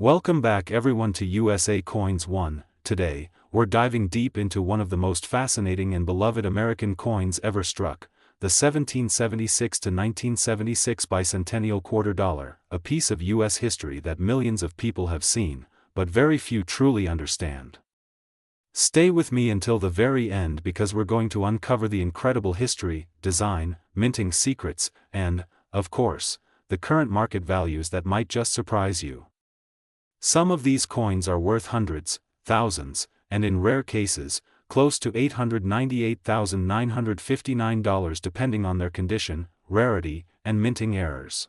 Welcome back everyone to USA Coins 1. Today, we're diving deep into one of the most fascinating and beloved American coins ever struck, the 1776 to 1976 bicentennial quarter dollar, a piece of U.S. history that millions of people have seen, but very few truly understand. Stay with me until the very end because we're going to uncover the incredible history, design, minting secrets, and, of course, the current market values that might just surprise you. Some of these coins are worth hundreds, thousands, and in rare cases, close to $898,959 depending on their condition, rarity, and minting errors.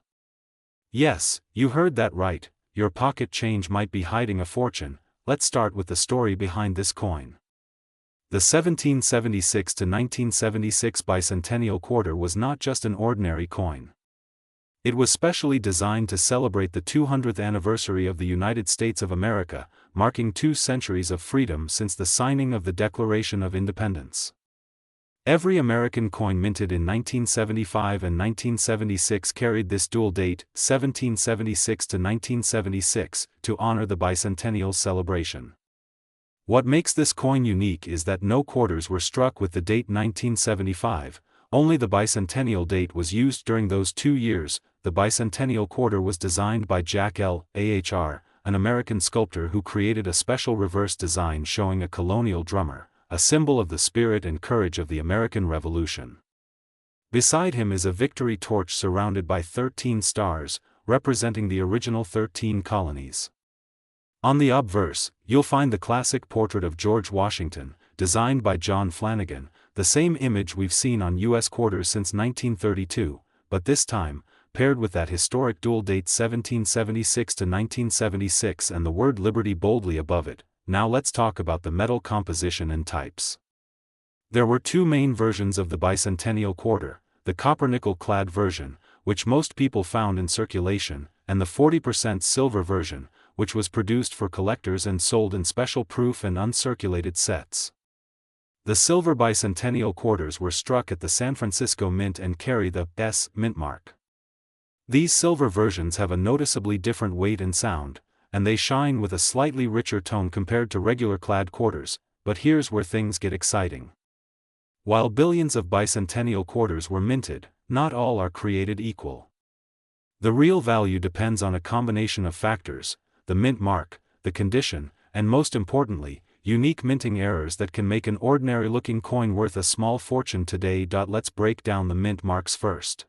Yes, you heard that right, your pocket change might be hiding a fortune. Let's start with the story behind this coin. The 1776 to 1976 bicentennial quarter was not just an ordinary coin. It was specially designed to celebrate the 200th anniversary of the United States of America, marking 2 centuries of freedom since the signing of the Declaration of Independence. Every American coin minted in 1975 and 1976 carried this dual date, 1776 to 1976, to honor the bicentennial celebration. What makes this coin unique is that no quarters were struck with the date 1975, only the bicentennial date was used during those 2 years. The bicentennial quarter was designed by Jack L. Ahr, an American sculptor who created a special reverse design showing a colonial drummer, a symbol of the spirit and courage of the American Revolution. Beside him is a victory torch surrounded by 13 stars, representing the original 13 colonies. On the obverse, you'll find the classic portrait of George Washington, designed by John Flanagan, the same image we've seen on U.S. quarters since 1932, but this time, paired with that historic dual date 1776 to 1976 and the word liberty boldly above it. Now let's talk about the metal composition and types. There were 2 main versions of the bicentennial quarter, the copper-nickel clad version, which most people found in circulation, and the 40% silver version, which was produced for collectors and sold in special proof and uncirculated sets. The silver bicentennial quarters were struck at the San Francisco Mint and carry the S mint mark. These silver versions have a noticeably different weight and sound, and they shine with a slightly richer tone compared to regular clad quarters, but here's where things get exciting. While billions of bicentennial quarters were minted, not all are created equal. The real value depends on a combination of factors: the mint mark, the condition, and most importantly, unique minting errors that can make an ordinary-looking coin worth a small fortune today. Let's break down the mint marks first.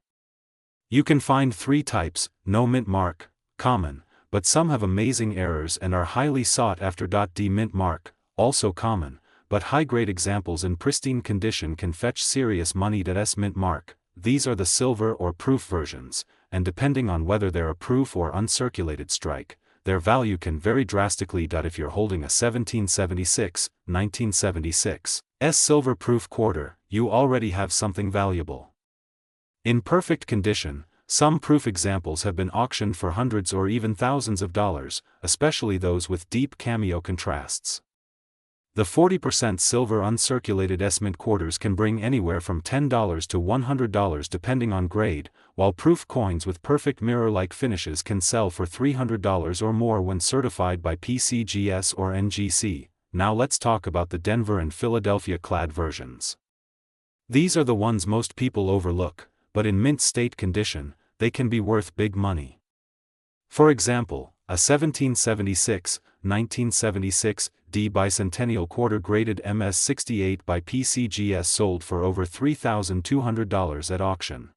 You can find 3 types: no mint mark, common, but some have amazing errors and are highly sought after. D mint mark, also common, but high-grade examples in pristine condition can fetch serious money. S mint mark, these are the silver or proof versions, and depending on whether they're a proof or uncirculated strike, their value can vary drastically. If you're holding a 1776, 1976 S silver proof quarter, you already have something valuable. In perfect condition, some proof examples have been auctioned for hundreds or even thousands of dollars, especially those with deep cameo contrasts. The 40% silver uncirculated S mint quarters can bring anywhere from $10 to $100 depending on grade, while proof coins with perfect mirror-like finishes can sell for $300 or more when certified by PCGS or NGC. Now let's talk about the Denver and Philadelphia clad versions. These are the ones most people overlook, but in mint state condition, they can be worth big money. For example, a 1776, 1976 D bicentennial quarter graded MS68 by PCGS sold for over $3,200 at auction.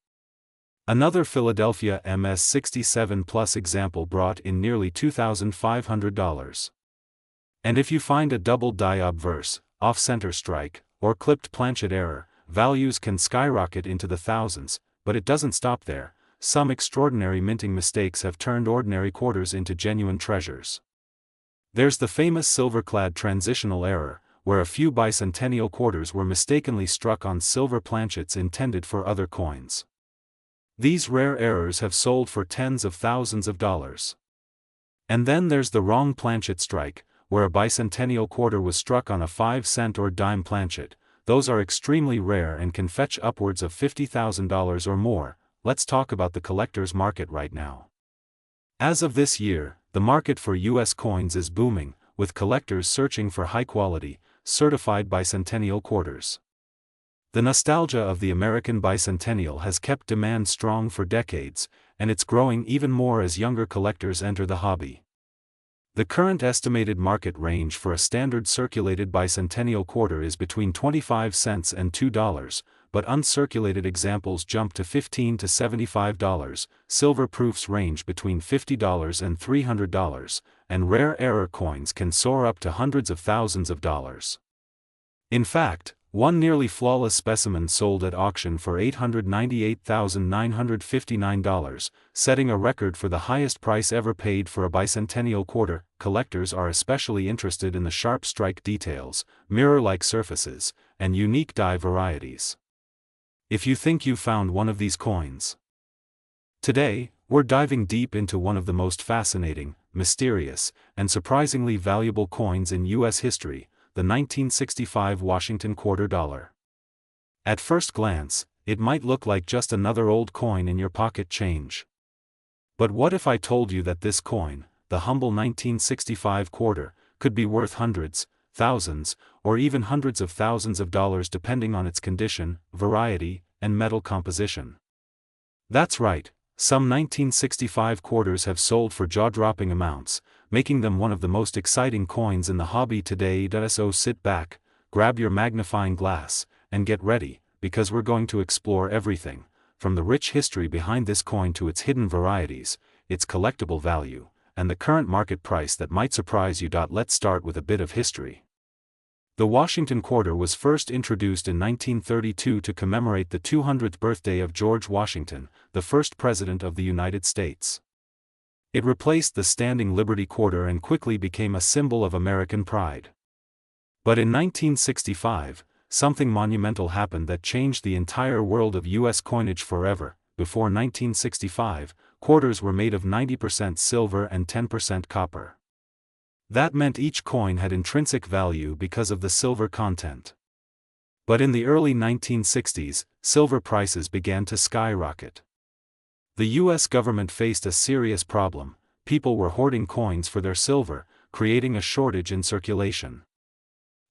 Another Philadelphia MS67 Plus example brought in nearly $2,500. And if you find a double die obverse, off-center strike, or clipped planchet error, values can skyrocket into the thousands. But it doesn't stop there. Some extraordinary minting mistakes have turned ordinary quarters into genuine treasures. There's the famous silver-clad transitional error, where a few bicentennial quarters were mistakenly struck on silver planchets intended for other coins. These rare errors have sold for tens of thousands of dollars. And then there's the wrong planchet strike, where a bicentennial quarter was struck on a 5-cent or dime planchet. Those are extremely rare and can fetch upwards of $50,000 or more. Let's talk about the collector's market right now. As of this year, the market for U.S. coins is booming, with collectors searching for high-quality, certified bicentennial quarters. The nostalgia of the American bicentennial has kept demand strong for decades, and it's growing even more as younger collectors enter the hobby. The current estimated market range for a standard circulated bicentennial quarter is between 25 cents and $2, but uncirculated examples jump to $15 to $75, silver proofs range between $50 and $300, and rare error coins can soar up to hundreds of thousands of dollars. In fact, one nearly flawless specimen sold at auction for $898,959, setting a record for the highest price ever paid for a bicentennial quarter. Collectors are especially interested in the sharp strike details, mirror-like surfaces, and unique die varieties. If you think you've found one of these coins. Today, we're diving deep into one of the most fascinating, mysterious, and surprisingly valuable coins in U.S. history, the 1965 Washington quarter dollar. At first glance, it might look like just another old coin in your pocket change. But what if I told you that this coin, the humble 1965 quarter, could be worth hundreds, thousands, or even hundreds of thousands of dollars depending on its condition, variety, and metal composition? That's right, some 1965 quarters have sold for jaw-dropping amounts, making them one of the most exciting coins in the hobby today. So sit back, grab your magnifying glass, and get ready, because we're going to explore everything, from the rich history behind this coin to its hidden varieties, its collectible value, and the current market price that might surprise you. Let's start with a bit of history. The Washington quarter was first introduced in 1932 to commemorate the 200th birthday of George Washington, the first President of the United States. It replaced the standing Liberty quarter and quickly became a symbol of American pride. But in 1965, something monumental happened that changed the entire world of U.S. coinage forever. Before 1965, quarters were made of 90% silver and 10% copper. That meant each coin had intrinsic value because of the silver content. But in the early 1960s, silver prices began to skyrocket. The U.S. government faced a serious problem: people were hoarding coins for their silver, creating a shortage in circulation.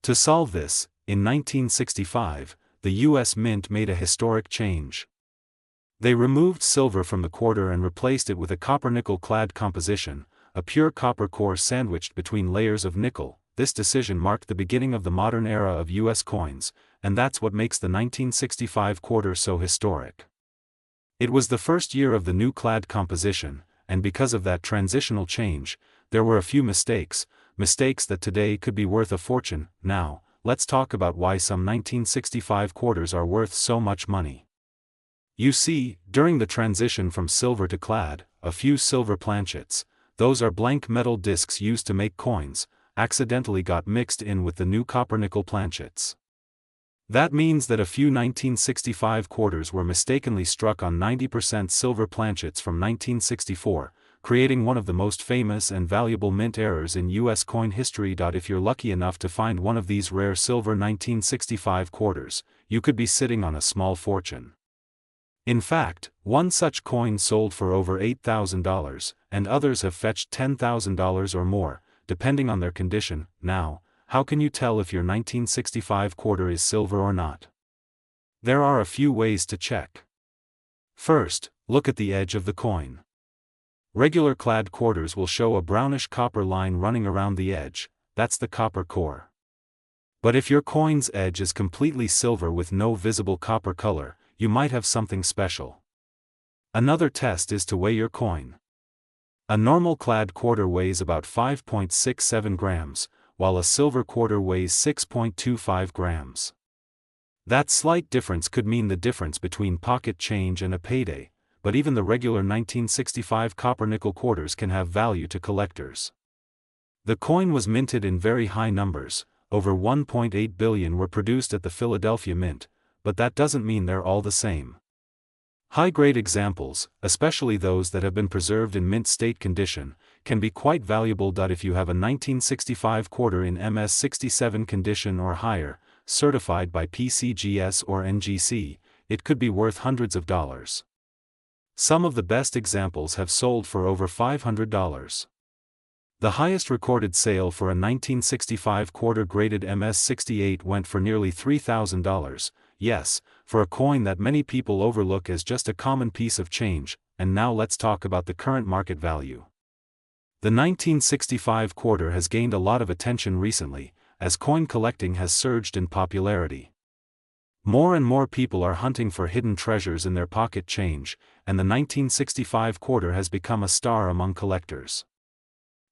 To solve this, in 1965, the U.S. Mint made a historic change. They removed silver from the quarter and replaced it with a copper-nickel clad composition, a pure copper core sandwiched between layers of nickel. This decision marked the beginning of the modern era of U.S. coins, and that's what makes the 1965 quarter so historic. It was the first year of the new clad composition, and because of that transitional change, there were a few mistakes that today could be worth a fortune. Now, let's talk about why some 1965 quarters are worth so much money. You see, during the transition from silver to clad, a few silver planchets, those are blank metal discs used to make coins, accidentally got mixed in with the new copper-nickel planchets. That means that a few 1965 quarters were mistakenly struck on 90% silver planchets from 1964, creating one of the most famous and valuable mint errors in U.S. coin history. If you're lucky enough to find one of these rare silver 1965 quarters, you could be sitting on a small fortune. In fact, one such coin sold for over $8,000, and others have fetched $10,000 or more, depending on their condition. Now, how can you tell if your 1965 quarter is silver or not? There are a few ways to check. First, look at the edge of the coin. Regular clad quarters will show a brownish copper line running around the edge, that's the copper core. But if your coin's edge is completely silver with no visible copper color, you might have something special. Another test is to weigh your coin. A normal clad quarter weighs about 5.67 grams, while a silver quarter weighs 6.25 grams. That slight difference could mean the difference between pocket change and a payday, but even the regular 1965 copper-nickel quarters can have value to collectors. The coin was minted in very high numbers, over 1.8 billion were produced at the Philadelphia Mint, but that doesn't mean they're all the same. High-grade examples, especially those that have been preserved in mint state condition, can be quite valuable. If you have a 1965 quarter in MS67 condition or higher, certified by PCGS or NGC, it could be worth hundreds of dollars. Some of the best examples have sold for over $500. The highest recorded sale for a 1965 quarter graded MS-68 went for nearly $3,000, yes, for a coin that many people overlook as just a common piece of change. And now let's talk about the current market value. The 1965 quarter has gained a lot of attention recently, as coin collecting has surged in popularity. More and more people are hunting for hidden treasures in their pocket change, and the 1965 quarter has become a star among collectors.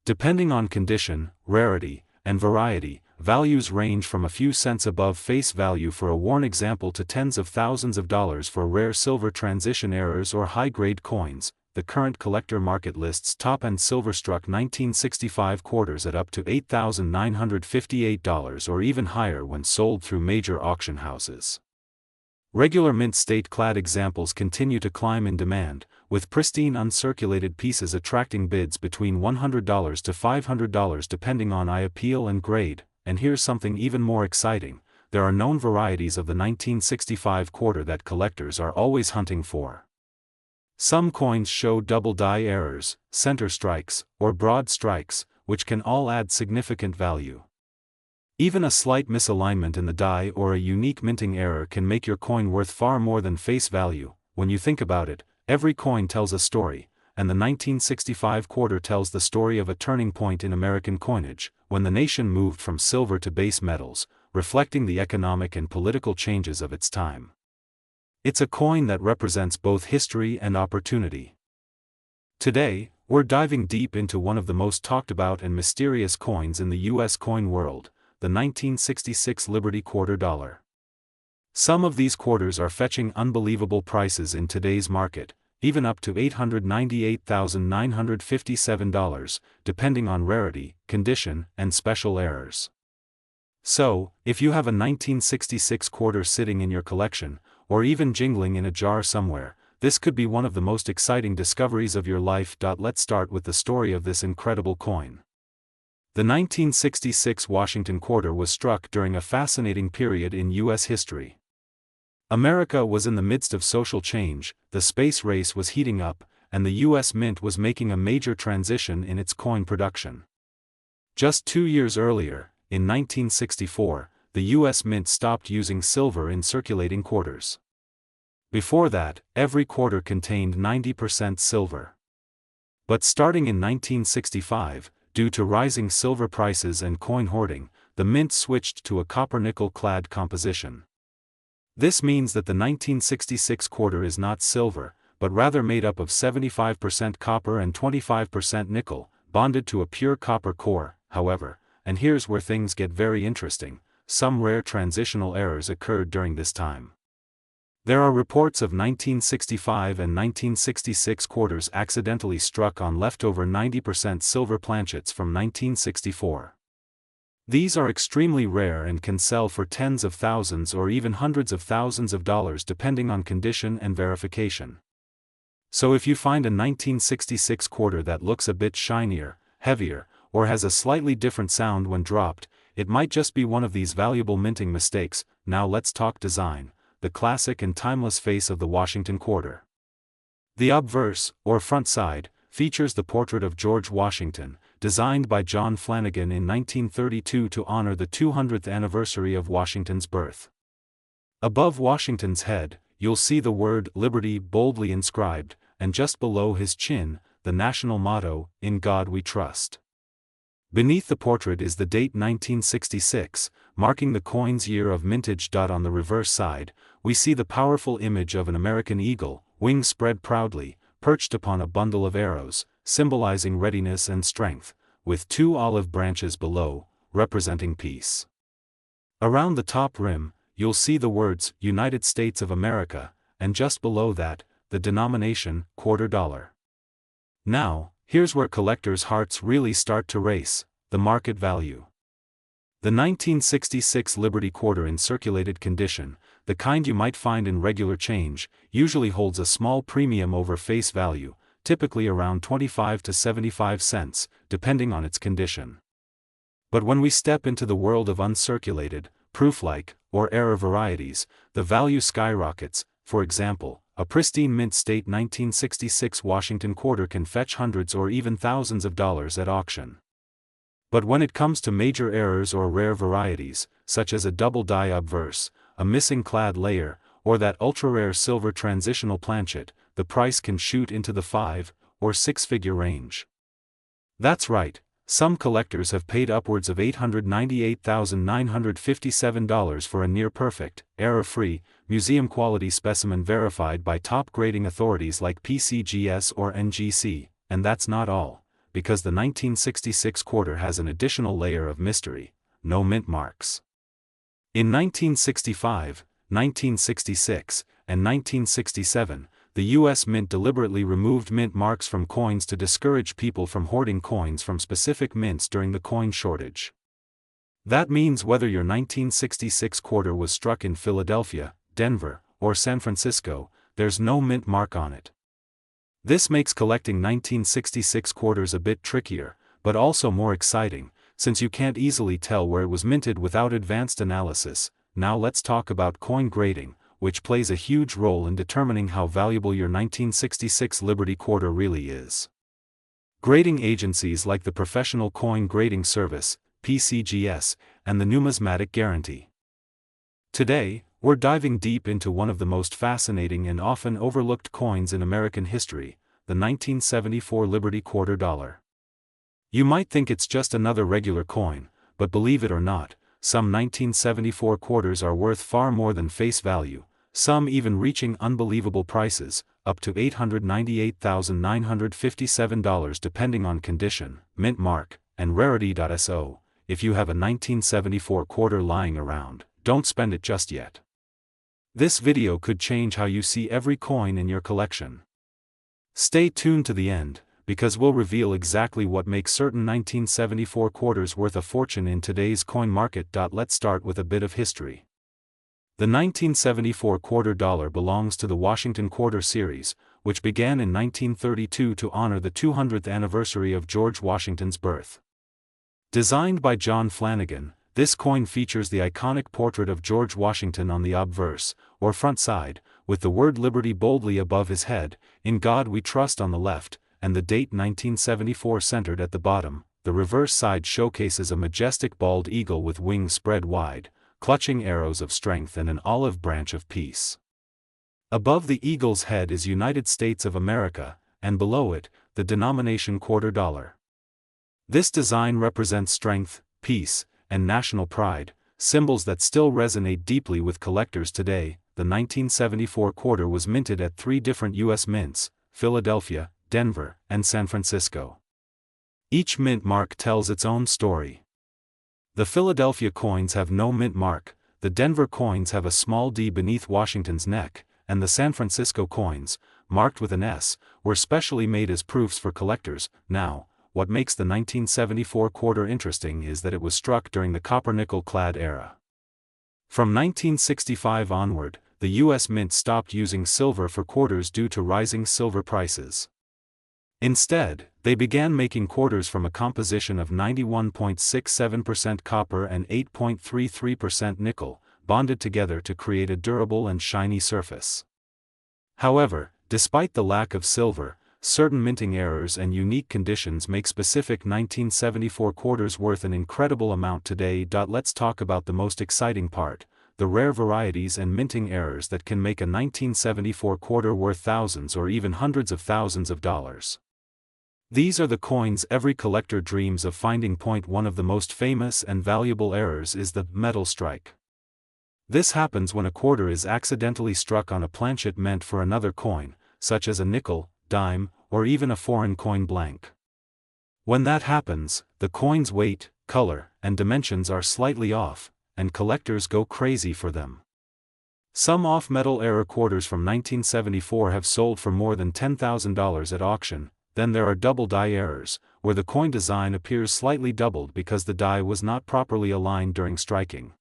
Depending on condition, rarity, and variety, values range from a few cents above face value for a worn example to tens of thousands of dollars for rare silver transition errors or high-grade coins. The current collector market lists top-end silver-struck 1965 quarters at up to $8,958 or even higher when sold through major auction houses. Regular mint state-clad examples continue to climb in demand, with pristine uncirculated pieces attracting bids between $100 to $500 depending on eye appeal and grade. And here's something even more exciting: there are known varieties of the 1965 quarter that collectors are always hunting for. Some coins show double die errors, center strikes, or broad strikes, which can all add significant value. Even a slight misalignment in the die or a unique minting error can make your coin worth far more than face value. When you think about it, every coin tells a story, and the 1965 quarter tells the story of a turning point in American coinage, when the nation moved from silver to base metals, reflecting the economic and political changes of its time. It's a coin that represents both history and opportunity. Today, we're diving deep into one of the most talked about and mysterious coins in the U.S. coin world, the 1966 Liberty Quarter Dollar. Some of these quarters are fetching unbelievable prices in today's market, even up to $898,957, depending on rarity, condition, and special errors. So, if you have a 1966 quarter sitting in your collection, or even jingling in a jar somewhere, this could be one of the most exciting discoveries of your life. Let's start with the story of this incredible coin. The 1966 Washington quarter was struck during a fascinating period in U.S. history. America was in the midst of social change, the space race was heating up, and the U.S. Mint was making a major transition in its coin production. Just 2 years earlier, in 1964, the U.S. Mint stopped using silver in circulating quarters. Before that, every quarter contained 90% silver. But starting in 1965, due to rising silver prices and coin hoarding, the mint switched to a copper-nickel-clad composition. This means that the 1966 quarter is not silver, but rather made up of 75% copper and 25% nickel, bonded to a pure copper core. However, and here's where things get very interesting, some rare transitional errors occurred during this time. There are reports of 1965 and 1966 quarters accidentally struck on leftover 90% silver planchets from 1964. These are extremely rare and can sell for tens of thousands or even hundreds of thousands of dollars depending on condition and verification. So if you find a 1966 quarter that looks a bit shinier, heavier, or has a slightly different sound when dropped, it might just be one of these valuable minting mistakes. Now let's talk design, the classic and timeless face of the Washington quarter. The obverse, or front side, features the portrait of George Washington, designed by John Flanagan in 1932 to honor the 200th anniversary of Washington's birth. Above Washington's head, you'll see the word Liberty boldly inscribed, and just below his chin, the national motto, "In God We Trust." Beneath the portrait is the date 1966, marking the coin's year of mintage. On the reverse side, we see the powerful image of an American eagle, wings spread proudly, perched upon a bundle of arrows, symbolizing readiness and strength, with 2 olive branches below, representing peace. Around the top rim, you'll see the words United States of America, and just below that, the denomination, quarter dollar. Now, here's where collectors' hearts really start to race, the market value. The 1966 Liberty quarter in circulated condition, the kind you might find in regular change, usually holds a small premium over face value, typically around 25 to 75 cents, depending on its condition. But when we step into the world of uncirculated, proof-like, or error varieties, the value skyrockets. For example, a pristine mint state 1966 Washington quarter can fetch hundreds or even thousands of dollars at auction. But when it comes to major errors or rare varieties, such as a double die obverse, a missing clad layer, or that ultra-rare silver transitional planchet, the price can shoot into the 5 or 6-figure range. That's right, some collectors have paid upwards of $898,957 for a near-perfect, error-free, museum-quality specimen verified by top grading authorities like PCGS or NGC, and that's not all, because the 1966 quarter has an additional layer of mystery: no mint marks. In 1965, 1966, and 1967, the U.S. Mint deliberately removed mint marks from coins to discourage people from hoarding coins from specific mints during the coin shortage. That means whether your 1966 quarter was struck in Philadelphia, Denver, or San Francisco, there's no mint mark on it. This makes collecting 1966 quarters a bit trickier, but also more exciting, since you can't easily tell where it was minted without advanced analysis. Now let's talk about coin grading, which plays a huge role in determining how valuable your 1966 Liberty quarter really is. Grading agencies like the Professional Coin Grading Service, PCGS, and the Numismatic Guarantee. Today, we're diving deep into one of the most fascinating and often overlooked coins in American history, the 1974 Liberty Quarter Dollar. You might think it's just another regular coin, but believe it or not, some 1974 quarters are worth far more than face value, some even reaching unbelievable prices, up to $898,957 depending on condition, mint mark, and rarity.so. If you have a 1974 quarter lying around, don't spend it just yet. This video could change how you see every coin in your collection. Stay tuned to the end, because we'll reveal exactly what makes certain 1974 quarters worth a fortune in today's coin market. Let's start with a bit of history. The 1974 quarter dollar belongs to the Washington Quarter Series, which began in 1932 to honor the 200th anniversary of George Washington's birth. Designed by John Flanagan, this coin features the iconic portrait of George Washington on the obverse, or front side, with the word Liberty boldly above his head, "In God We Trust" on the left, and the date 1974 centered at the bottom. The reverse side showcases a majestic bald eagle with wings spread wide, clutching arrows of strength and an olive branch of peace. Above the eagle's head is United States of America, and below it, the denomination quarter dollar. This design represents strength, peace, and national pride, symbols that still resonate deeply with collectors today. The 1974 quarter was minted at 3 different U.S. mints: Philadelphia, Denver, and San Francisco. Each mint mark tells its own story. The Philadelphia coins have no mint mark, the Denver coins have a small D beneath Washington's neck, and the San Francisco coins, marked with an S, were specially made as proofs for collectors. Now, what makes the 1974 quarter interesting is that it was struck during the copper-nickel-clad era. From 1965 onward, the U.S. Mint stopped using silver for quarters due to rising silver prices. Instead, they began making quarters from a composition of 91.67% copper and 8.33% nickel, bonded together to create a durable and shiny surface. However, despite the lack of silver, certain minting errors and unique conditions make specific 1974 quarters worth an incredible amount today. Let's talk about the most exciting part: the rare varieties and minting errors that can make a 1974 quarter worth thousands or even hundreds of thousands of dollars. These are the coins every collector dreams of finding. One of the most famous and valuable errors is the metal strike. This happens when a quarter is accidentally struck on a planchet meant for another coin, such as a nickel, dime, or even a foreign coin blank. When that happens, the coin's weight, color, and dimensions are slightly off, and collectors go crazy for them. Some off-metal error quarters from 1974 have sold for more than $10,000 at auction. Then there are double die errors, where the coin design appears slightly doubled because the die was not properly aligned during striking.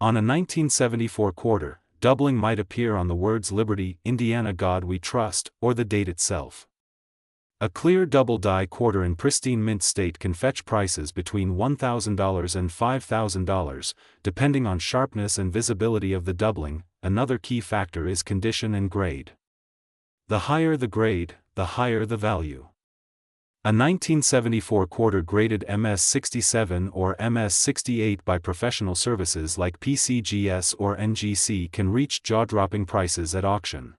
On a 1974 quarter, doubling might appear on the words Liberty, Indiana, God We Trust, or the date itself. A clear double die quarter in pristine mint state can fetch prices between $1,000 and $5,000, depending on sharpness and visibility of the doubling. Another key factor is condition and grade. The higher the grade, the higher the value. A 1974 quarter graded MS-67 or MS-68 by professional services like PCGS or NGC can reach jaw-dropping prices at auction.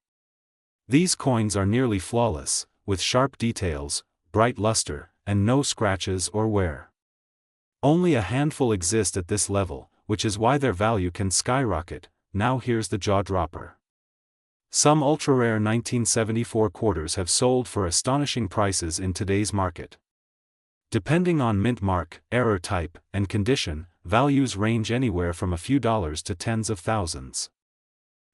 These coins are nearly flawless, with sharp details, bright luster, and no scratches or wear. Only a handful exist at this level, which is why their value can skyrocket. Now here's the jaw-dropper. Some ultra-rare 1974 quarters have sold for astonishing prices in today's market. Depending on mint mark, error type, and condition, values range anywhere from a few dollars to tens of thousands.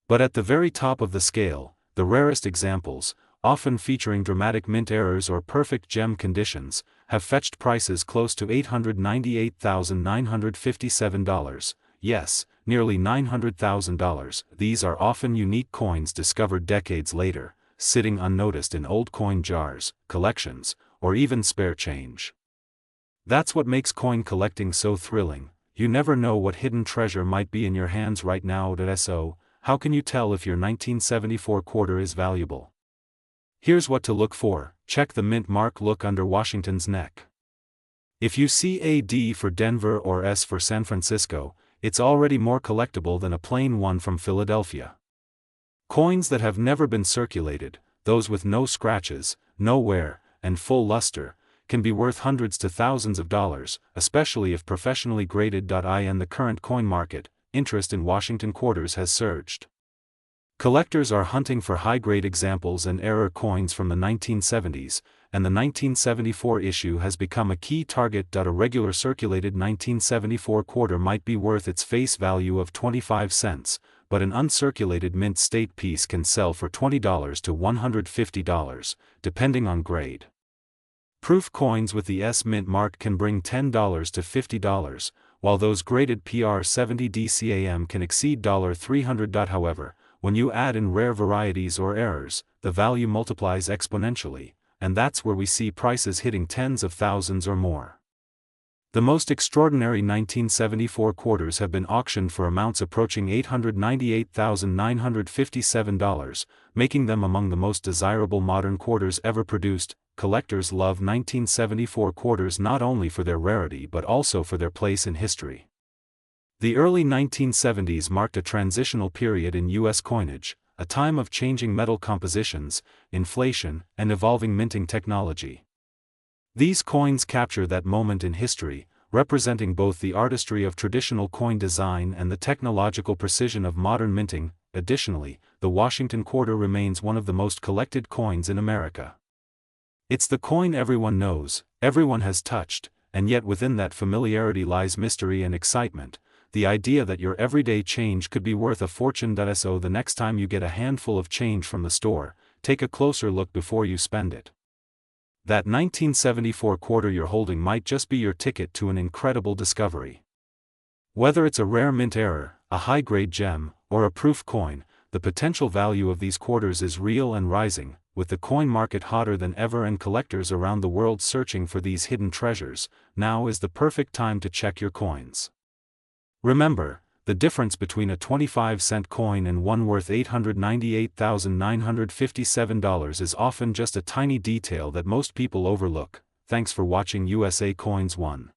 But at the very top of the scale, the rarest examples, often featuring dramatic mint errors or perfect gem conditions, have fetched prices close to $898,957. Yes, nearly $900,000. These are often unique coins discovered decades later, sitting unnoticed in old coin jars, collections, or even spare change. That's what makes coin collecting so thrilling. You never know what hidden treasure might be in your hands right now. So, how can you tell if your 1974 quarter is valuable? Here's what to look for. Check the mint mark. Look under Washington's neck. If you see a D for Denver or S for San Francisco, it's already more collectible than a plain one from Philadelphia. Coins that have never been circulated, those with no scratches, no wear, and full luster, can be worth hundreds to thousands of dollars, especially if professionally graded. In the current coin market, interest in Washington quarters has surged. Collectors are hunting for high-grade examples and error coins from the 1970s, and the 1974 issue has become a key target. A regular circulated 1974 quarter might be worth its face value of 25 cents, but an uncirculated mint state piece can sell for $20 to $150, depending on grade. Proof coins with the S mint mark can bring $10 to $50, while those graded PR70 DCAM can exceed $300. However, when you add in rare varieties or errors, the value multiplies exponentially, and that's where we see prices hitting tens of thousands or more. The most extraordinary 1974 quarters have been auctioned for amounts approaching $898,957, making them among the most desirable modern quarters ever produced. Collectors love 1974 quarters not only for their rarity but also for their place in history. The early 1970s marked a transitional period in U.S. coinage, a time of changing metal compositions, inflation, and evolving minting technology. These coins capture that moment in history, representing both the artistry of traditional coin design and the technological precision of modern minting. Additionally, the Washington quarter remains one of the most collected coins in America. It's the coin everyone knows, everyone has touched, and yet within that familiarity lies mystery and excitement. The idea that your everyday change could be worth a fortune. So the next time you get a handful of change from the store, take a closer look before you spend it. That 1974 quarter you're holding might just be your ticket to an incredible discovery. Whether it's a rare mint error, a high-grade gem, or a proof coin, the potential value of these quarters is real and rising. With the coin market hotter than ever and collectors around the world searching for these hidden treasures, now is the perfect time to check your coins. Remember, the difference between a 25-cent coin and one worth $898,957 is often just a tiny detail that most people overlook. Thanks for watching USA Coins 1.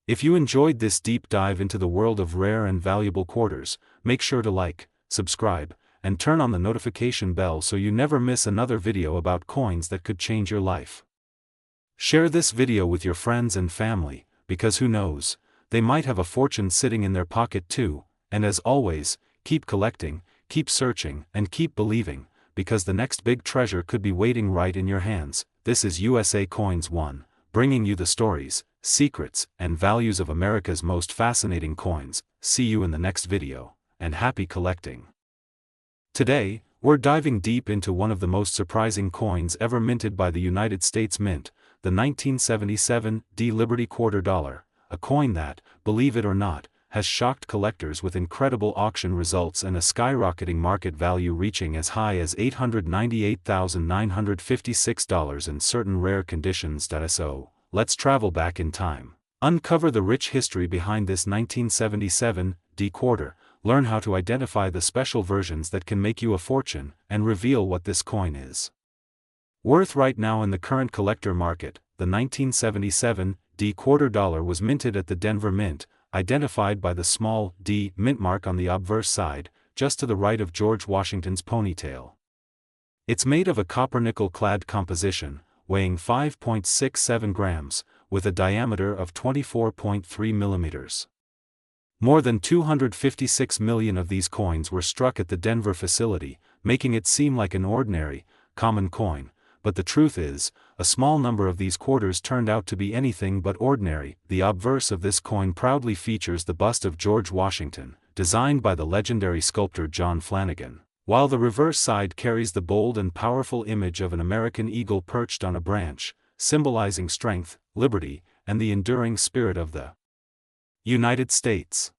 If you enjoyed this deep dive into the world of rare and valuable quarters, make sure to like, subscribe, and turn on the notification bell so you never miss another video about coins that could change your life. Share this video with your friends and family, because who knows, they might have a fortune sitting in their pocket too. And as always, keep collecting, keep searching, and keep believing, because the next big treasure could be waiting right in your hands. This is USA Coins 1, bringing you the stories, secrets, and values of America's most fascinating coins. See you in the next video, and happy collecting. Today, we're diving deep into one of the most surprising coins ever minted by the United States Mint, the 1977 D Liberty Quarter Dollar. A coin that, believe it or not, has shocked collectors with incredible auction results and a skyrocketing market value reaching as high as $898,956 in certain rare conditions. So, let's travel back in time. Uncover the rich history behind this 1977 D quarter, learn how to identify the special versions that can make you a fortune, and reveal what this coin is worth right now in the current collector market. the 1977 D quarter dollar was minted at the Denver Mint, identified by the small D mint mark on the obverse side, just to the right of George Washington's ponytail. It's made of a copper-nickel-clad composition, weighing 5.67 grams, with a diameter of 24.3 millimeters. More than 256 million of these coins were struck at the Denver facility, making it seem like an ordinary, common coin, but the truth is, a small number of these quarters turned out to be anything but ordinary. The obverse of this coin proudly features the bust of George Washington, designed by the legendary sculptor John Flanagan, while the reverse side carries the bold and powerful image of an American eagle perched on a branch, symbolizing strength, liberty, and the enduring spirit of the United States.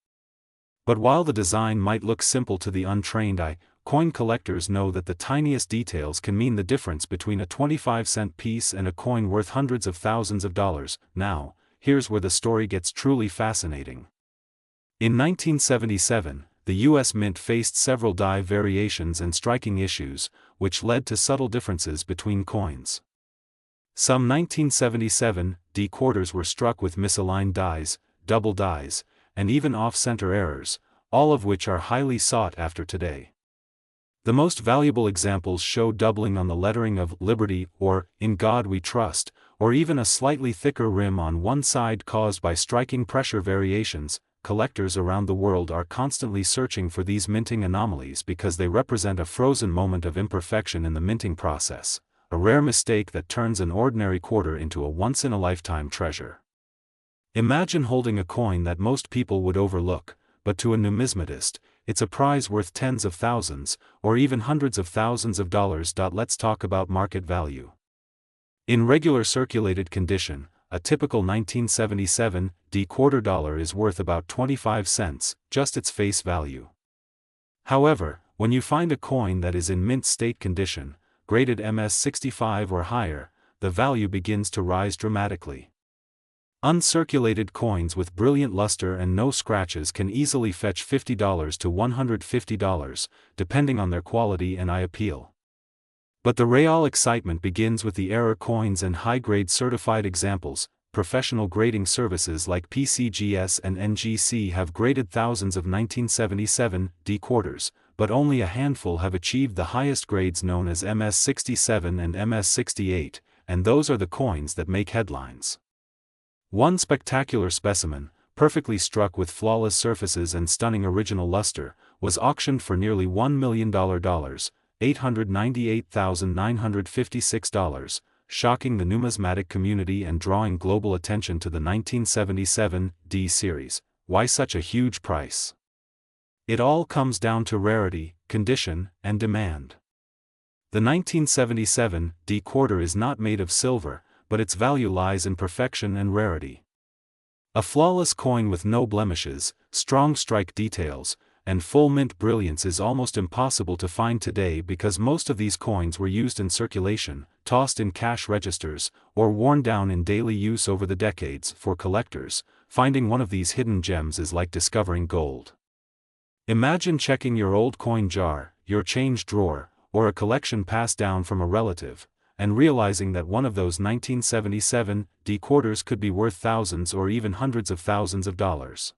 But while the design might look simple to the untrained eye, coin collectors know that the tiniest details can mean the difference between a 25-cent piece and a coin worth hundreds of thousands of dollars. Now, here's where the story gets truly fascinating. In 1977, the U.S. Mint faced several die variations and striking issues, which led to subtle differences between coins. Some 1977 D quarters were struck with misaligned dies, double dies, and even off-center errors, all of which are highly sought after today. The most valuable examples show doubling on the lettering of Liberty or In God We Trust, or even a slightly thicker rim on one side caused by striking pressure variations. Collectors around the world are constantly searching for these minting anomalies because they represent a frozen moment of imperfection in the minting process, a rare mistake that turns an ordinary quarter into a once-in-a-lifetime treasure. Imagine holding a coin that most people would overlook, but to a numismatist, it's a prize worth tens of thousands, or even hundreds of thousands of dollars. Let's talk about market value. In regular circulated condition, a typical 1977 D quarter dollar is worth about 25 cents, just its face value. However, when you find a coin that is in mint state condition, graded MS65 or higher, the value begins to rise dramatically. Uncirculated coins with brilliant luster and no scratches can easily fetch $50 to $150, depending on their quality and eye appeal. But the real excitement begins with the error coins and high-grade certified examples. Professional grading services like PCGS and NGC have graded thousands of 1977 D quarters, but only a handful have achieved the highest grades known as MS67 and MS68, and those are the coins that make headlines. One spectacular specimen, perfectly struck with flawless surfaces and stunning original luster, was auctioned for nearly $1 million, $898,956, shocking the numismatic community and drawing global attention to the 1977 D series. Why such a huge price? It all comes down to rarity, condition, and demand. The 1977 D quarter is not made of silver, but its value lies in perfection and rarity. A flawless coin with no blemishes, strong strike details, and full mint brilliance is almost impossible to find today because most of these coins were used in circulation, tossed in cash registers, or worn down in daily use over the decades. For collectors, finding one of these hidden gems is like discovering gold. Imagine checking your old coin jar, your change drawer, or a collection passed down from a relative, and realizing that one of those 1977 D quarters could be worth thousands or even hundreds of thousands of dollars.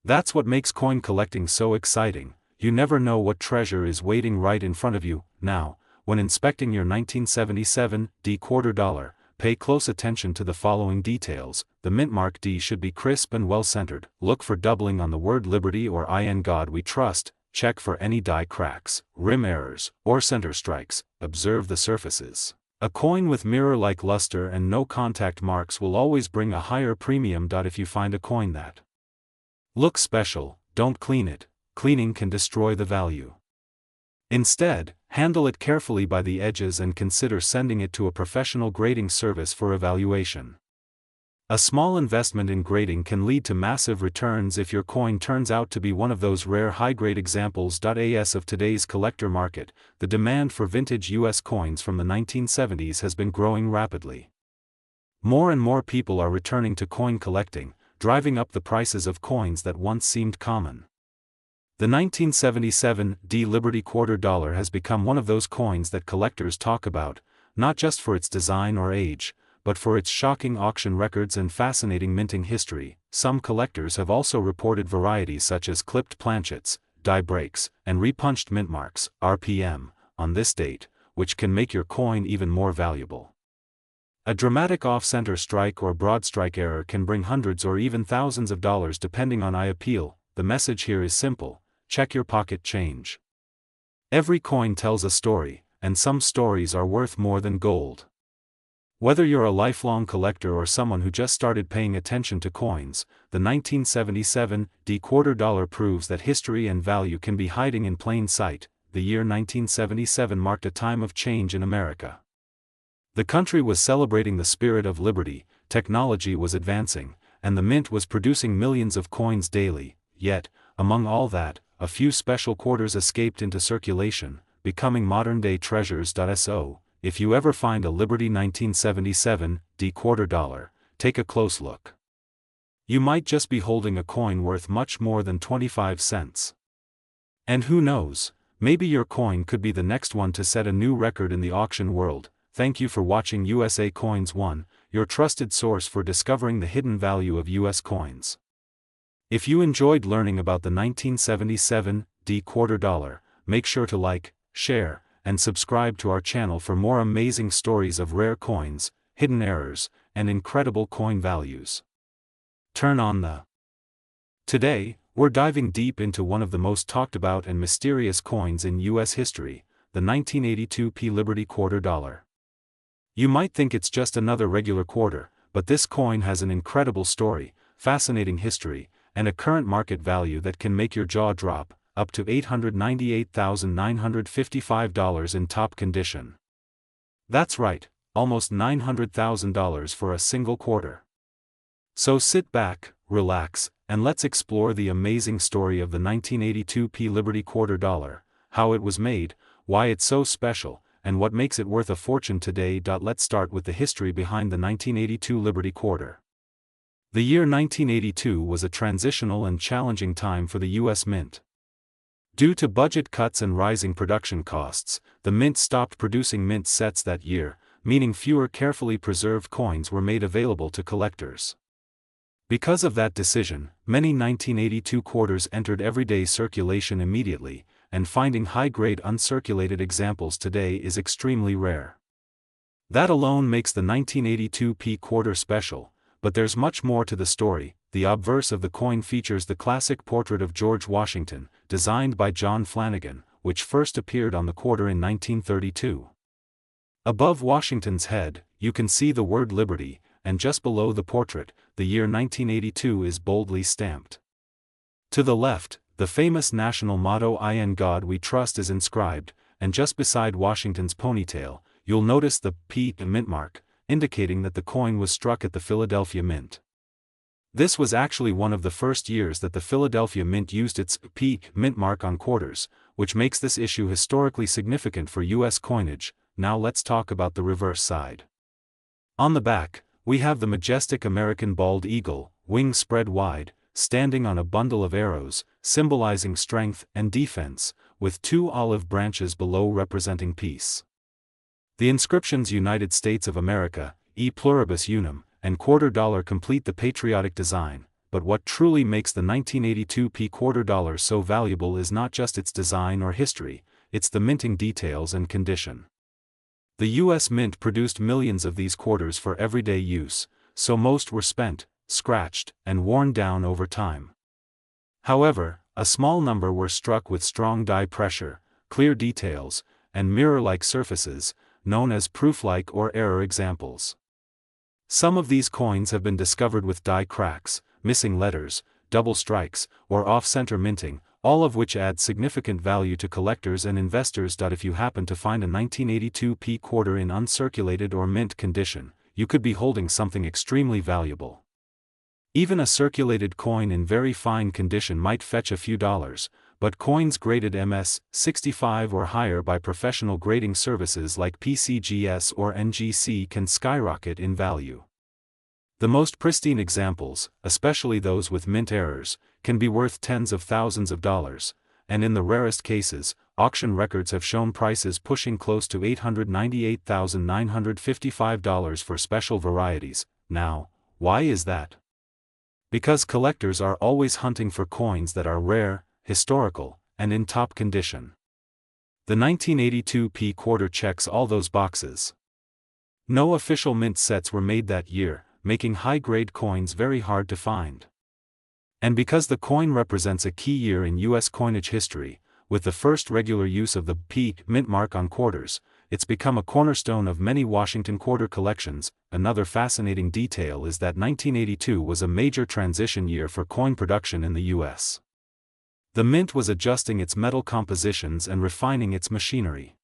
That's what makes coin collecting so exciting. You never know what treasure is waiting right in front of you. Now, when inspecting your 1977 D quarter dollar, pay close attention to the following details. The mint mark D should be crisp and well centered. Look for doubling on the word Liberty or In God We Trust. Check for any die cracks, rim errors, or center strikes. Observe the surfaces. A coin with mirror-like luster and no contact marks will always bring a higher premium. If you find a coin that looks special, don't clean it. Cleaning can destroy the value. Instead, handle it carefully by the edges and consider sending it to a professional grading service for evaluation. A small investment in grading can lead to massive returns if your coin turns out to be one of those rare high-grade examples. As of today's collector market, the demand for vintage U.S. coins from the 1970s has been growing rapidly. More and more people are returning to coin collecting, driving up the prices of coins that once seemed common. The 1977 D Liberty quarter dollar has become one of those coins that collectors talk about, not just for its design or age, but for its shocking auction records and fascinating minting history. Some collectors have also reported varieties such as clipped planchets, die breaks, and repunched mint marks, RPM, on this date, which can make your coin even more valuable. A dramatic off-center strike or broad strike error can bring hundreds or even thousands of dollars depending on eye appeal. The message here is simple: check your pocket change. Every coin tells a story, and some stories are worth more than gold. Whether you're a lifelong collector or someone who just started paying attention to coins, the 1977 quarter dollar proves that history and value can be hiding in plain sight. The year 1977 marked a time of change in America. The country was celebrating the spirit of liberty, technology was advancing, and the mint was producing millions of coins daily. Yet, among all that, a few special quarters escaped into circulation, becoming modern-day treasures. So, if you ever find a Liberty 1977 quarter dollar, take a close look. You might just be holding a coin worth much more than 25 cents. And who knows, maybe your coin could be the next one to set a new record in the auction world. Thank you for watching USA Coins 1, your trusted source for discovering the hidden value of US coins. If you enjoyed learning about the 1977 quarter dollar, make sure to like, share, and subscribe to our channel for more amazing stories of rare coins, hidden errors, and incredible coin values. Turn on the. Today, we're diving deep into one of the most talked about and mysterious coins in US history, the 1982 Liberty quarter dollar. You might think it's just another regular quarter, but this coin has an incredible story, fascinating history, and a current market value that can make your jaw drop, up to $898,955 in top condition. That's right, almost $900,000 for a single quarter. So sit back, relax, and let's explore the amazing story of the 1982 Liberty quarter dollar, how it was made, why it's so special, and what makes it worth a fortune today. Let's start with the history behind the 1982 Liberty quarter. The year 1982 was a transitional and challenging time for the U.S. Mint. Due to budget cuts and rising production costs, the Mint stopped producing mint sets that year, meaning fewer carefully preserved coins were made available to collectors. Because of that decision, many 1982 quarters entered everyday circulation immediately, and finding high-grade uncirculated examples today is extremely rare. That alone makes the 1982 quarter special, but there's much more to the story. The obverse of the coin features the classic portrait of George Washington, designed by John Flanagan, which first appeared on the quarter in 1932. Above Washington's head, you can see the word Liberty, and just below the portrait, the year 1982 is boldly stamped. To the left, the famous national motto "In God We Trust" is inscribed, and just beside Washington's ponytail, you'll notice the P mint mark, indicating that the coin was struck at the Philadelphia Mint. This was actually one of the first years that the Philadelphia Mint used its P mint mark on quarters, which makes this issue historically significant for U.S. coinage. Now let's talk about the reverse side. On the back, we have the majestic American bald eagle, wings spread wide, standing on a bundle of arrows, symbolizing strength and defense, with two olive branches below representing peace. The inscriptions United States of America, E pluribus unum, and quarter dollar complete the patriotic design, but what truly makes the 1982 quarter dollar so valuable is not just its design or history, it's the minting details and condition. The U.S. Mint produced millions of these quarters for everyday use, so most were spent, scratched, and worn down over time. However, a small number were struck with strong die pressure, clear details, and mirror-like surfaces, known as proof-like or error examples. Some of these coins have been discovered with die cracks, missing letters, double strikes, or off-center minting, all of which add significant value to collectors and investors. If you happen to find a 1982 quarter in uncirculated or mint condition, you could be holding something extremely valuable. Even a circulated coin in very fine condition might fetch a few dollars, but coins graded MS-65 or higher by professional grading services like PCGS or NGC can skyrocket in value. The most pristine examples, especially those with mint errors, can be worth tens of thousands of dollars, and in the rarest cases, auction records have shown prices pushing close to $898,955 for special varieties. Now, why is that? Because collectors are always hunting for coins that are rare, historical, and in top condition. The 1982 P quarter checks all those boxes. No official mint sets were made that year, making high-grade coins very hard to find. And because the coin represents a key year in U.S. coinage history, with the first regular use of the P mint mark on quarters, it's become a cornerstone of many Washington quarter collections. Another fascinating detail is that 1982 was a major transition year for coin production in the U.S. The mint was adjusting its metal compositions and refining its machinery.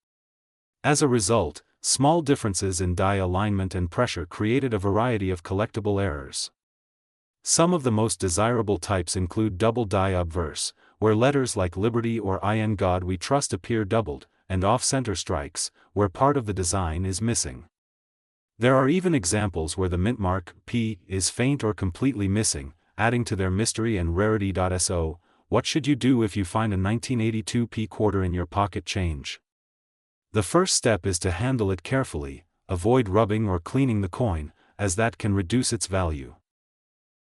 As a result, small differences in die alignment and pressure created a variety of collectible errors. Some of the most desirable types include double die obverse, where letters like Liberty or In God We Trust appear doubled, and off-center strikes, where part of the design is missing. There are even examples where the mint mark, P, is faint or completely missing, adding to their mystery and rarity. So, what should you do if you find a 1982 P quarter in your pocket change? The first step is to handle it carefully, avoid rubbing or cleaning the coin, as that can reduce its value.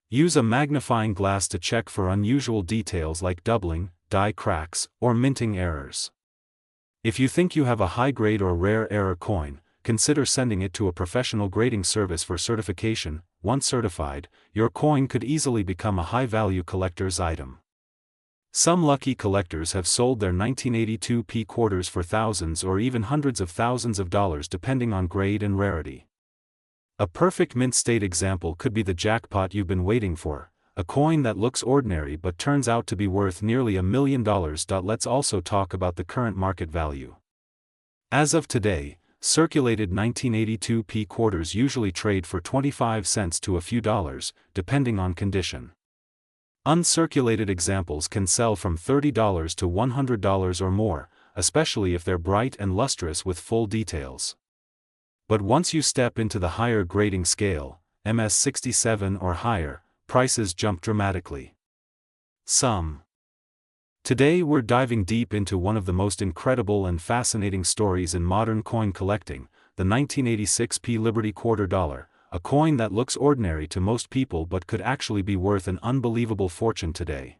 Use a magnifying glass to check for unusual details like doubling, die cracks, or minting errors. If you think you have a high-grade or rare error coin, consider sending it to a professional grading service for certification. Once certified, your coin could easily become a high-value collector's item. Some lucky collectors have sold their 1982 P quarters for thousands or even hundreds of thousands of dollars depending on grade and rarity. A perfect mint state example could be the jackpot you've been waiting for, a coin that looks ordinary but turns out to be worth nearly $1 million. Let's also talk about the current market value. As of today, circulated 1982 P quarters usually trade for 25 cents to a few dollars, depending on condition. Uncirculated examples can sell from $30 to $100 or more, especially if they're bright and lustrous with full details. But once you step into the higher grading scale, MS67 or higher, prices jump dramatically. Today we're diving deep into one of the most incredible and fascinating stories in modern coin collecting, the 1986 P Liberty quarter dollar, a coin that looks ordinary to most people but could actually be worth an unbelievable fortune today.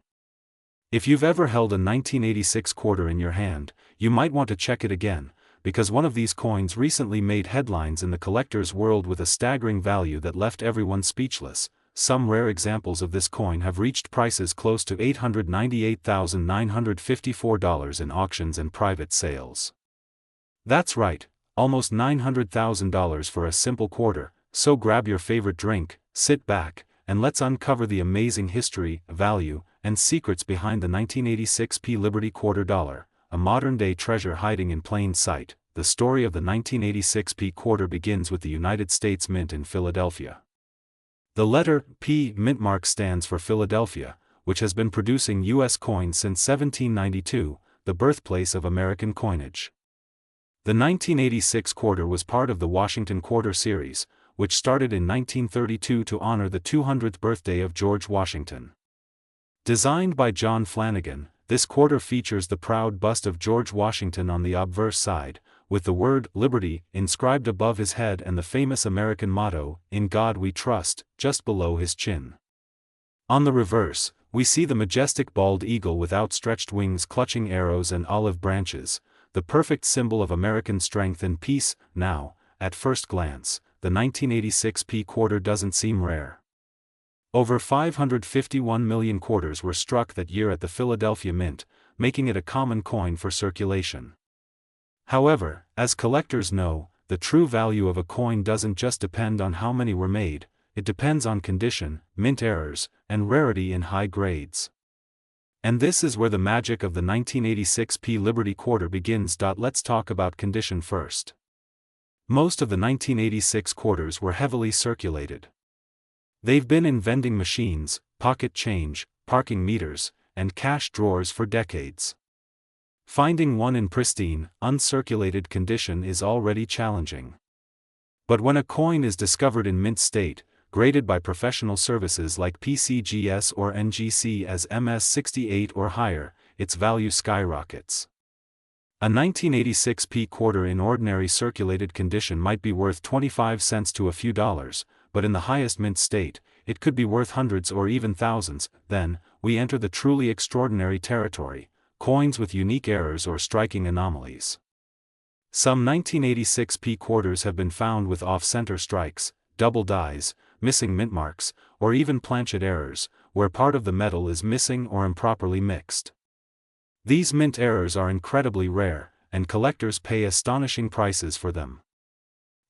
If you've ever held a 1986 quarter in your hand, you might want to check it again, because one of these coins recently made headlines in the collector's world with a staggering value that left everyone speechless. Some rare examples of this coin have reached prices close to $898,954 in auctions and private sales. That's right, almost $900,000 for a simple quarter. So grab your favorite drink, sit back, and let's uncover the amazing history, value, and secrets behind the 1986 P Liberty quarter dollar, a modern-day treasure hiding in plain sight. The story of the 1986 P quarter begins with the United States Mint in Philadelphia. The letter P mint mark stands for Philadelphia, which has been producing U.S. coins since 1792, the birthplace of American coinage. The 1986 quarter was part of the Washington Quarter series, which started in 1932 to honor the 200th birthday of George Washington. Designed by John Flanagan, this quarter features the proud bust of George Washington on the obverse side, with the word Liberty inscribed above his head and the famous American motto, In God We Trust, just below his chin. On the reverse, we see the majestic bald eagle with outstretched wings clutching arrows and olive branches, the perfect symbol of American strength and peace. Now, at first glance, the 1986 P quarter doesn't seem rare. Over 551 million quarters were struck that year at the Philadelphia Mint, making it a common coin for circulation. However, as collectors know, the true value of a coin doesn't just depend on how many were made, it depends on condition, mint errors, and rarity in high grades. And this is where the magic of the 1986 P Liberty quarter begins. Let's talk about condition first. Most of the 1986 quarters were heavily circulated. They've been in vending machines, pocket change, parking meters, and cash drawers for decades. Finding one in pristine, uncirculated condition is already challenging. But when a coin is discovered in mint state, graded by professional services like PCGS or NGC as MS68 or higher, its value skyrockets. A 1986 P quarter in ordinary circulated condition might be worth 25 cents to a few dollars, but in the highest mint state, it could be worth hundreds or even thousands. Then, we enter the truly extraordinary territory, coins with unique errors or striking anomalies. Some 1986 P quarters have been found with off-center strikes, double dies, missing mint marks, or even planchet errors, where part of the metal is missing or improperly mixed. These mint errors are incredibly rare, and collectors pay astonishing prices for them.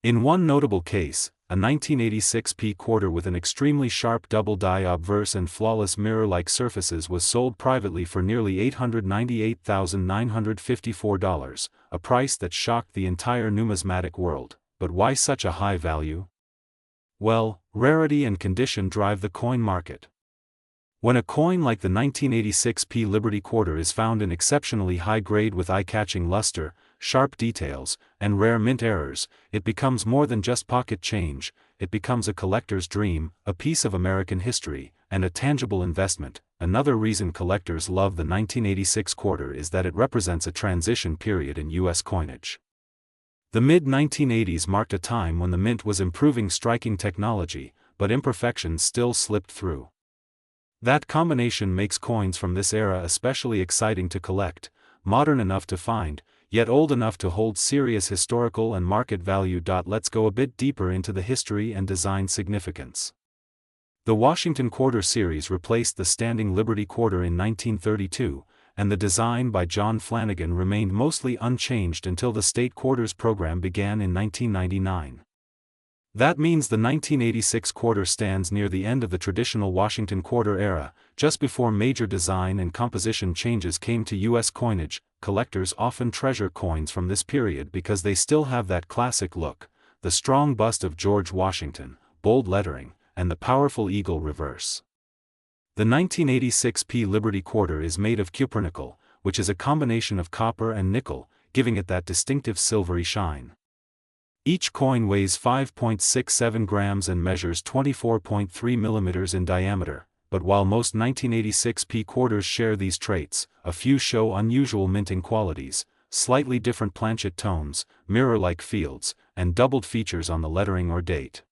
In one notable case, a 1986 P quarter with an extremely sharp double die obverse and flawless mirror-like surfaces was sold privately for nearly $898,954, a price that shocked the entire numismatic world. But why such a high value? Well, rarity and condition drive the coin market. When a coin like the 1986 P Liberty Quarter is found in exceptionally high grade with eye-catching luster, sharp details, and rare mint errors, it becomes more than just pocket change. It becomes a collector's dream, a piece of American history, and a tangible investment. Another reason collectors love the 1986 quarter is that it represents a transition period in U.S. coinage. The mid-1980s marked a time when the mint was improving striking technology, but imperfections still slipped through. That combination makes coins from this era especially exciting to collect, modern enough to find, yet old enough to hold serious historical and market value. Let's go a bit deeper into the history and design significance. The Washington Quarter series replaced the standing Liberty Quarter in 1932, and the design by John Flanagan remained mostly unchanged until the State Quarters program began in 1999. That means the 1986 quarter stands near the end of the traditional Washington Quarter era, just before major design and composition changes came to U.S. coinage. Collectors often treasure coins from this period because they still have that classic look, the strong bust of George Washington, bold lettering, and the powerful eagle reverse. The 1986 P Liberty Quarter is made of cupronickel, which is a combination of copper and nickel, giving it that distinctive silvery shine. Each coin weighs 5.67 grams and measures 24.3 millimeters in diameter, but while most 1986 P quarters share these traits, a few show unusual minting qualities, slightly different planchet tones, mirror-like fields, and doubled features on the lettering or date.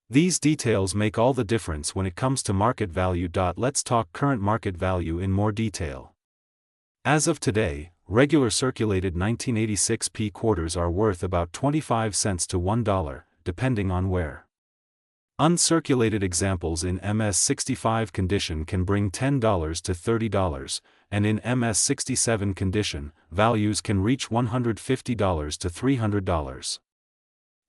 These details make all the difference when it comes to market value. Let's talk current market value in more detail. As of today, regular circulated 1986 P quarters are worth about 25 cents to $1, depending on where. Uncirculated examples in MS-65 condition can bring $10 to $30, and in MS-67 condition, values can reach $150 to $300.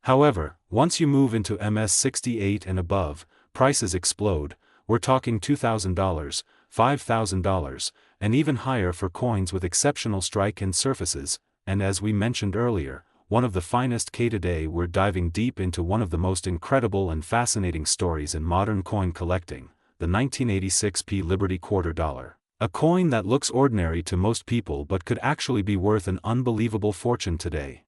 However, once you move into MS-68 and above, prices explode. We're talking $2,000, $5,000, and even higher for coins with exceptional strike and surfaces, and as we mentioned earlier, one of the finest K today. We're diving deep into one of the most incredible and fascinating stories in modern coin collecting, the 1986 P Liberty Quarter Dollar. A coin that looks ordinary to most people but could actually be worth an unbelievable fortune today.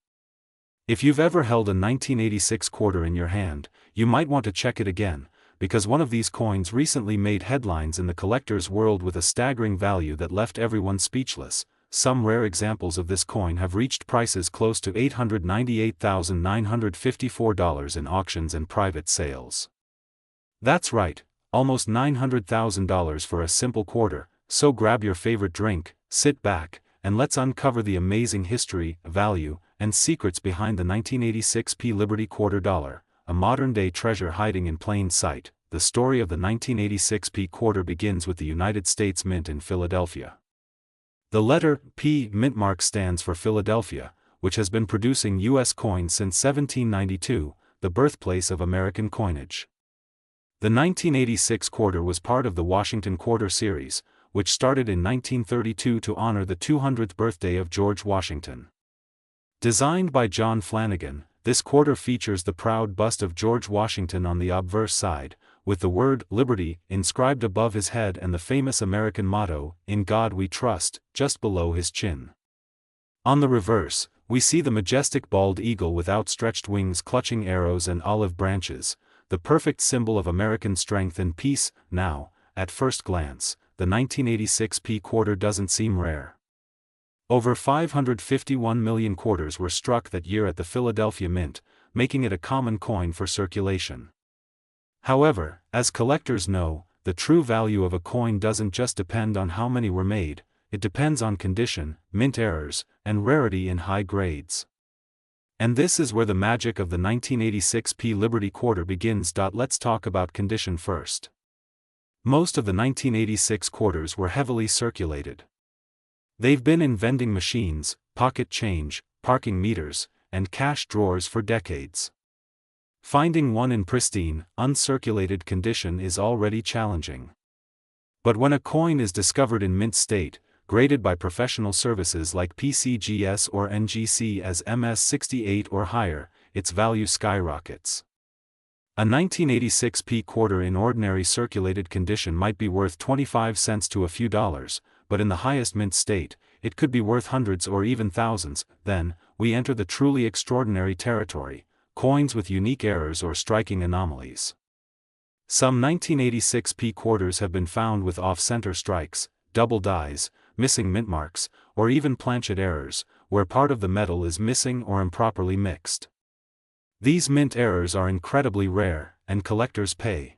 If you've ever held a 1986 quarter in your hand, you might want to check it again, because one of these coins recently made headlines in the collector's world with a staggering value that left everyone speechless. Some rare examples of this coin have reached prices close to $898,954 in auctions and private sales. That's right, almost $900,000 for a simple quarter. So grab your favorite drink, sit back, and let's uncover the amazing history, value, and secrets behind the 1986 P Liberty Quarter Dollar, a modern-day treasure hiding in plain sight. The story of the 1986 P quarter begins with the United States Mint in Philadelphia. The letter P mint mark stands for Philadelphia, which has been producing U.S. coins since 1792, the birthplace of American coinage. The 1986 quarter was part of the Washington Quarter series, which started in 1932 to honor the 200th birthday of George Washington. Designed by John Flanagan, this quarter features the proud bust of George Washington on the obverse side, with the word Liberty inscribed above his head and the famous American motto, "In God We Trust," just below his chin. On the reverse, we see the majestic bald eagle with outstretched wings clutching arrows and olive branches, the perfect symbol of American strength and peace. Now, at first glance, the 1986p quarter doesn't seem rare. Over 551 million quarters were struck that year at the Philadelphia Mint, making it a common coin for circulation. However, as collectors know, the true value of a coin doesn't just depend on how many were made, it depends on condition, mint errors, and rarity in high grades. And this is where the magic of the 1986p Liberty Quarter begins. Let's talk about condition first. Most of the 1986 quarters were heavily circulated. They've been in vending machines, pocket change, parking meters, and cash drawers for decades. Finding one in pristine, uncirculated condition is already challenging. But when a coin is discovered in mint state, graded by professional services like PCGS or NGC as MS68 or higher, its value skyrockets. A 1986p quarter in ordinary circulated condition might be worth 25 cents to a few dollars, but in the highest mint state, it could be worth hundreds or even thousands. Then, we enter the truly extraordinary territory, coins with unique errors or striking anomalies. Some 1986p quarters have been found with off-center strikes, double dies, missing mint marks, or even planchet errors, where part of the metal is missing or improperly mixed. These mint errors are incredibly rare, and collectors pay